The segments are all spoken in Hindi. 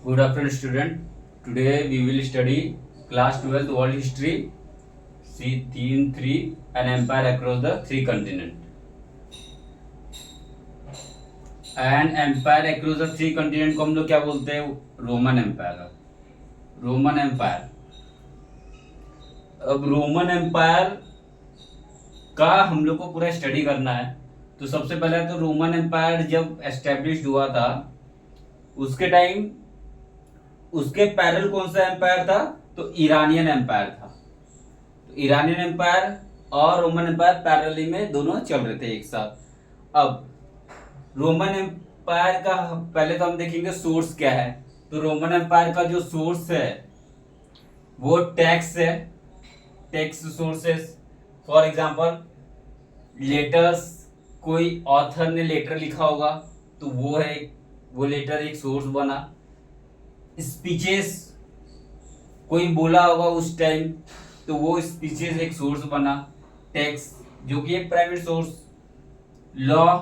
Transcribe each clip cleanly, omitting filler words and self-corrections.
Good afternoon, student. Today we will study class 12 world history, see theme 3, an empire across the three continents. And empire across the three continent को हम लोग क्या बोलते हैं? Roman empire. Roman empire. अब रोमन एम्पायर का हम लोग को पूरा स्टडी करना है. तो सबसे पहले तो रोमन एम्पायर जब एस्टेब्लिश हुआ था उसके टाइम उसके पैरल कौन सा एम्पायर था? तो ईरानियन एम्पायर था. तो ईरानियन एम्पायर और रोमन एम्पायर पैरेलली में दोनों चल रहे थे एक साथ. अब रोमन एम्पायर का पहले तो हम देखेंगे सोर्स क्या है. तो रोमन एम्पायर का जो सोर्स है वो टैक्स है. Tax sources, for example letters. कोई ऑथर ने लेटर लिखा होगा तो वो लेटर एक सोर्स बना. स्पीचेस कोई बोला होगा उस टाइम तो वो स्पीचेस एक सोर्स बना. टैक्स जो कि एक प्राइवेट सोर्स. लॉ,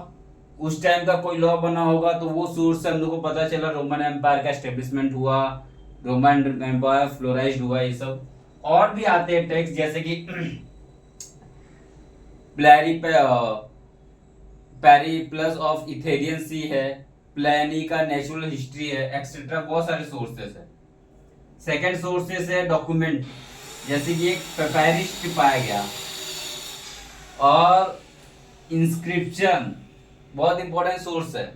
उस टाइम का कोई लॉ बना होगा तो वो सोर्स से हम लोग को पता चला रोमन एम्पायर का एस्टेब्लिशमेंट हुआ, रोमन एम्पायर फ्लोराइज हुआ. ये सब और भी आते हैं टैक्स, जैसे कि पैरी प्लस ऑफ इथेरियन सी है, प्लानी का नेचुरल हिस्ट्री है, एक्सेट्रा. बहुत सारे सोर्सेस है. सेकेंड सोर्सेस है डॉक्यूमेंट, जैसे कि एक पेपैरिस्ट पाया गया. और इंस्क्रिप्शन बहुत इंपॉर्टेंट सोर्स है.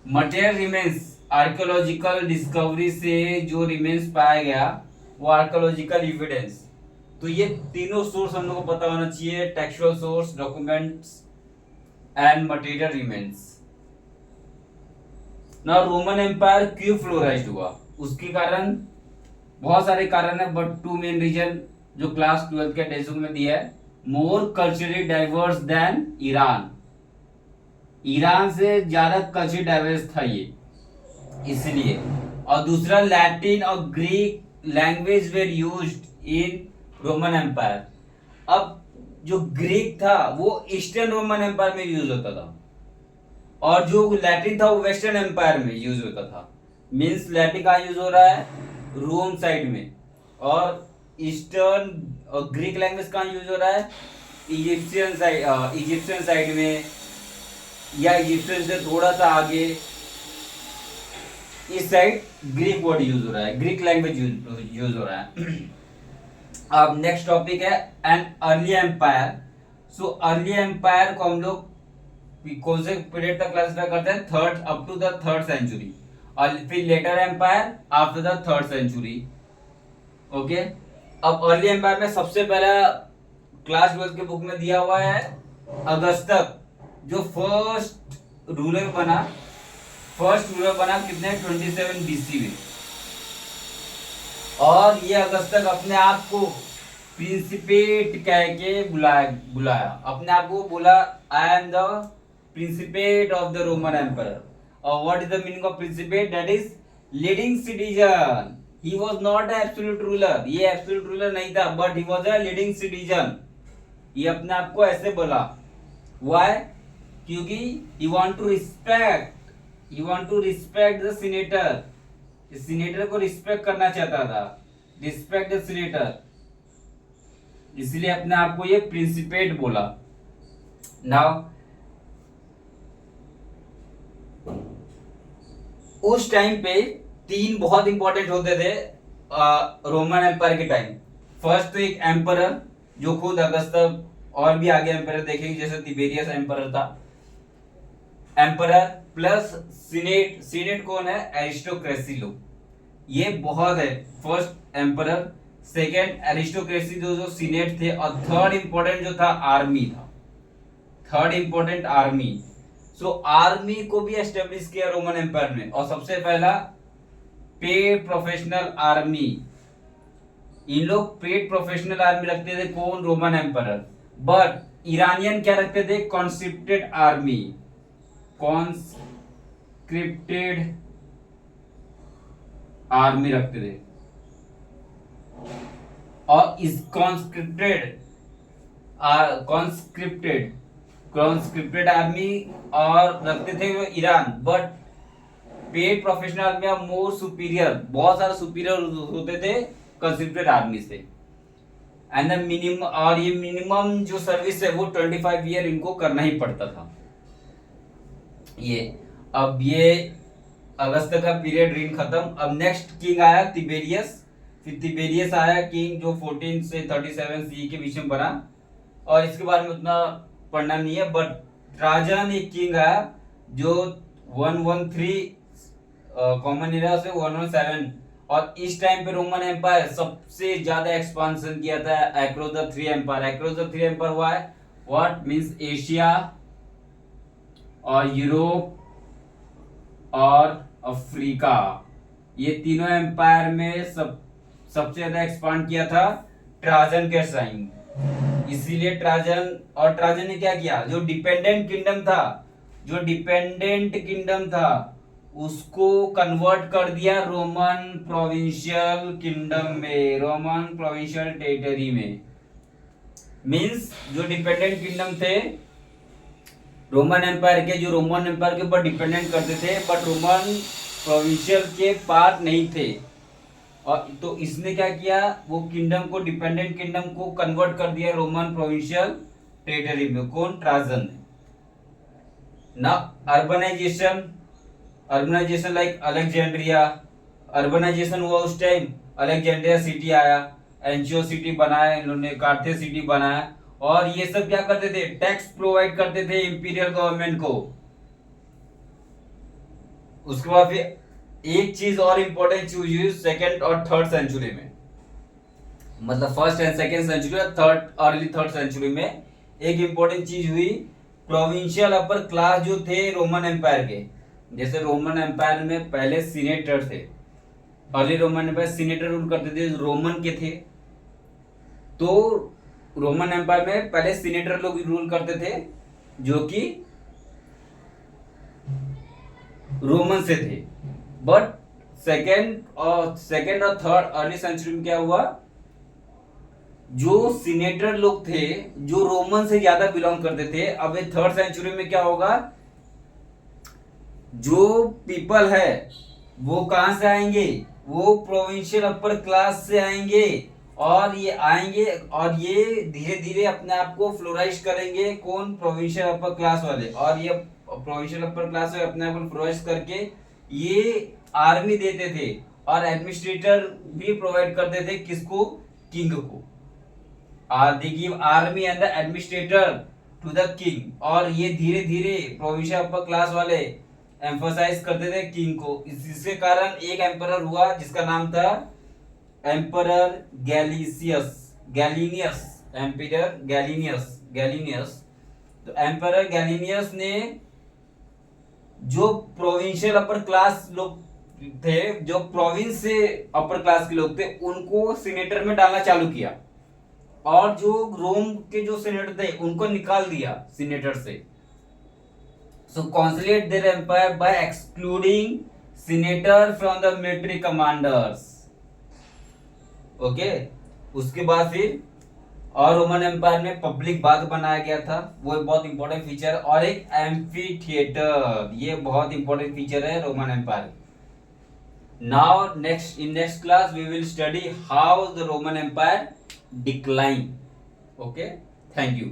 मटेरियल रिमेन्स, आर्कियोलॉजिकल डिस्कवरी से जो रिमेन्स पाया गया वो आर्कियोलॉजिकल एविडेंस. तो ये तीनों सोर्स हम लोग को पता होना चाहिए. Textual source, documents and material remains. ना रोमन एम्पायर क्यों फ्लोराइज्ड हुआ? उसके कारण बहुत सारे कारण है, बट टू मेन रीजन जो क्लास 12 के टेक्स्ट में दिया है. More culturally diverse than Iran. Iran से ज्यादा कल्चर डाइवर्स था ये, इसलिए. और दूसरा, लैटिन और Greek language were used in Roman empire. अब जो ग्रीक था वो ईस्टर्न रोमन एम्पायर में यूज होता था और जो लैटिन था वो वेस्टर्न एम्पायर में यूज होता था. मींस लैटिन कहाँ यूज हो रहा है? रोम साइड में. और ईस्टर्न और ग्रीक लैंग्वेज कहाँ यूज हो रहा है? इजिप्शियन साइड में, या इजिप्शियन से थोड़ा सा आगे इस साइड ग्रीक वर्ड यूज हो रहा है, ग्रीक लैंग्वेज यूज हो रहा है. अब नेक्स्ट टॉपिक है an early empire. So early empire को हम लोग कौन से पीरियड तक क्लासिफाई करते हैं? Third up to the third century. और फिर later empire after the third century. Okay. अब अर्ली एम्पायर में सबसे पहला क्लास 12 के बुक में दिया हुआ है अगस्तक, जो फर्स्ट रूलर बना कितने? 27 BC में. और ये अगस्तक अपने आप को प्रिंसिपेट कह के बुलाया. अपने आप को बोला, I am the principate of the Roman Empire. और what is the meaning of principate? That is leading citizen. He was not absolute ruler. ये एब्सोल्यूट रूलर नहीं था, but he was a leading citizen. ये अपने आप को ऐसे बोला. व्हाई? क्योंकि he want to respect the senator. Senator को रिस्पेक्ट करना चाहता था. रिस्पेक्ट द सीनेटर, इसलिए अपने आप को ये प्रिंसिपेट बोला. नाउ उस टाइम पे तीन बहुत इंपॉर्टेंट होते थे रोमन एम्पायर के टाइम. फर्स्ट तो एक एम्परर, जो खुद अगस्तक, और भी आगे एम्परर देखेंगे जैसे तिबेरियस एम्परर था. Emperor plus senate. सीनेट कौन है? एरिस्टोक्रेसी लोग. ये बहुत है. फर्स्ट एम्परर, सेकेंड एरिस्टोक्रेसी जो सीनेट थे, और थर्ड इंपॉर्टेंट जो था आर्मी था. Third important army. So army को भी एस्टेब्लिश किया रोमन एम्पायर में. और सबसे पहला पेड प्रोफेशनल आर्मी. इन लोग पेड प्रोफेशनल आर्मी रखते थे. कौन? Roman empire. बट ईरानियन क्या रखते थे? कॉन्स्क्रिप्टेड आर्मी. कॉन्स्क्रिप्टेड आर्मी रखते थे. और इस कॉन्स्क्रिप्टेड आर्मी और रखते थे वो Iran. But paid professional army are more superior, बहुत सारे सुपीरियर होते थे कंसिडर्ड आर्मी से। एंड द मिनिमम, और ये मिनिमम जो सर्विस है वो 25 ईयर इनको करना ही पड़ता था। ये अब ये अगस्त का पीरियड रीन खत्म। अब नेक्स्ट किंग आया तिबेरियस। फिर तिबेरियस आया किंग जो 14 से 37 सी के बीच में बना, और इसके बारे में उतना पढ़ना नहीं है। बट ट्राजन एक किंग आया जो 113 कॉमन एरा से 117, और इस टाइम पे रोमन एम्पायर सबसे ज्यादा एक्सपांशन किया था across the three empire. Across the three empire हुआ है व्हाट मींस एशिया और यूरोप और अफ्रीका, ये तीनों एम्पायर में सबसे ज्यादा एक्सपांड किया था ट्राजन के टाइम। इसीलिए ट्राजन ने क्या किया, जो डिपेंडेंट किंगडम था उसको कन्वर्ट कर दिया रोमन प्रोविंशियल किंगडम में, रोमन प्रोविंशियल टेरिटरी में। मींस जो डिपेंडेंट किंगडम थे रोमन एम्पायर के, जो रोमन एम्पायर के ऊपर डिपेंडेंट करते थे बट रोमन प्रोविंशियल के पार्ट नहीं थे, और तो इसने क्या किया, वो किंगडम को, डिपेंडेंट किंगडम को कन्वर्ट कर दिया रोमन प्रोविंशियल टेरिटरी में। कौन, ट्राजन ने ना। अर्बनाइजेशन लाइक अलेक्जेंड्रिया, अर्बनाइजेशन हुआ उस टाइम, अलेक्जेंड्रिया सिटी आया, एंशियो सिटी बनाया इन्होंने, कार्थेज सिटी बनाया, और ये सब क्या करते थे, टैक्स प्रोवाइड करते थे इंपीरियल गवर्नमेंट को। उसके बाद फिर एक चीज और इंपॉर्टेंट चीज हुई सेकेंड और थर्ड सेंचुरी में, मतलब फर्स्ट एंड सेकेंड सेंचुरी और अर्ली थर्ड सेंचुरी में एक इंपॉर्टेंट चीज हुई। प्रोविंशियल अपर क्लास जो थे रोमन एम्पायर के, जैसे रोमन एम्पायर में पहले सीनेटर थे, early Roman empire senator rule करते थे, रोमन के थे। तो रोमन एम्पायर में पहले सीनेटर लोग रूल करते थे जो कि रोमन से थे। बट सेकेंड और थर्ड अर्ली सेंचुरी में क्या हुआ, जो सीनेटर लोग थे जो रोमन से ज्यादा बिलोंग करते थे, अब थर्ड सेंचुरी में क्या होगा, जो पीपल है वो कहां से आएंगे, वो प्रोविंशियल अपर क्लास से आएंगे, और ये आएंगे और ये धीरे धीरे अपने आप को फ्लोराइज करेंगे। कौन, प्रोविंशियल अपर क्लास वाले, और ये प्रोविंशियल अपर क्लास वाले अपने आप को फ्लोराइज करके ये आर्मी देते थे और एडमिनिस्ट्रेटर भी प्रोवाइड करते थे किसको, किंग को। They give army and the administrator to the king, और ये धीरे धीरे प्रोविंशियल अपर क्लास वाले एम्फोसाइज करते थे किंग को। इसके कारण एक एम्परर हुआ जिसका नाम था एम्परर गैलिनियस। तो एम्परर गैलिनियस ने जो प्रोविंशियल अपर क्लास लोग थे, जो प्रोविंस से अपर क्लास के लोग थे, उनको सीनेटर में डालना चालू किया, और जो रोम के जो सीनेटर थे उनको निकाल दिया सीनेटर से। So consolidate their empire by excluding senator from the military commanders. Okay, उसके बाद फिर और रोमन एम्पायर में पब्लिक बाथ बनाया गया था, वो एक बहुत इंपॉर्टेंट फीचर, और एक एम्फी थिएटर, ये बहुत इंपॉर्टेंट फीचर है Roman empire. Now next class we will study how the Roman empire decline. Okay, thank you.